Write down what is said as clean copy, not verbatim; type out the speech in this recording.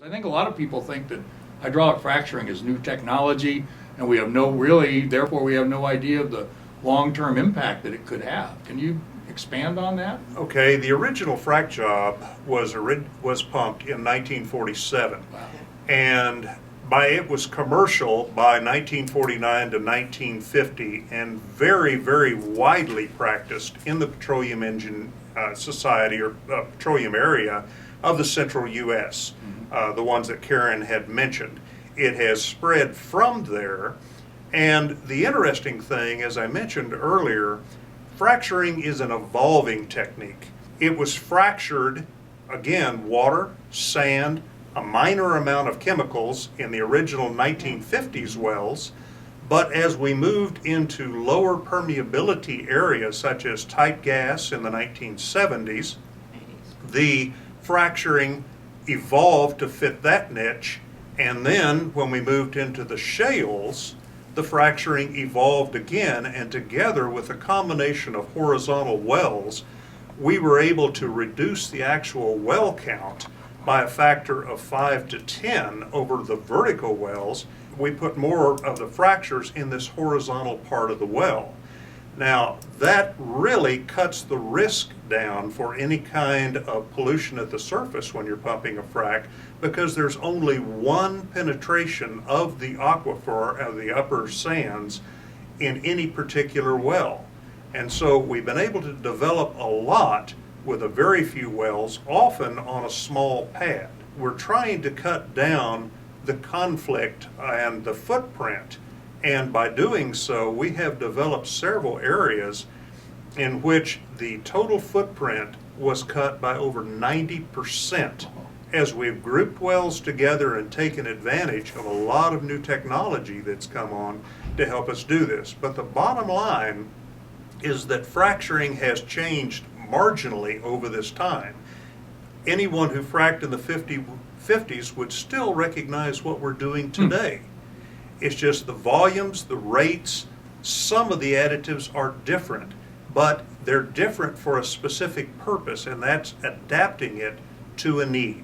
I think a lot of people think that hydraulic fracturing is new technology, and we have no really, therefore we have no idea of the long-term impact that it could have. Can you expand on that? Okay, the original frac job was pumped in 1947, Wow. and it was commercial by 1949 to 1950, and very, very widely practiced in the petroleum engine society or petroleum area of the central U.S., the ones that Karen had mentioned. It has spread from there, and the interesting thing, as I mentioned earlier, fracturing is an evolving technique. It was fractured, again, water, sand, a minor amount of chemicals in the original 1950s wells, but as we moved into lower permeability areas such as tight gas in the 1970s, the fracturing evolved to fit that niche, and then when we moved into the shales, the fracturing evolved again, and together with a combination of horizontal wells, we were able to reduce the actual well count by a factor of 5 to 10 over the vertical wells. We put more of the fractures in this horizontal part of the well. Now, that really cuts the risk down for any kind of pollution at the surface when you're pumping a frac, because there's only one penetration of the aquifer of the upper sands in any particular well. And so we've been able to develop a lot with a very few wells, often on a small pad. We're trying to cut down the conflict and the footprint, and by doing so, we have developed several areas in which the total footprint was cut by over 90% as we've grouped wells together and taken advantage of a lot of new technology that's come on to help us do this. But the bottom line is that fracturing has changed marginally over this time. Anyone who fracked in the 50s would still recognize what we're doing today. It's just the volumes, the rates, some of the additives are different, but they're different for a specific purpose, and that's adapting it to a need.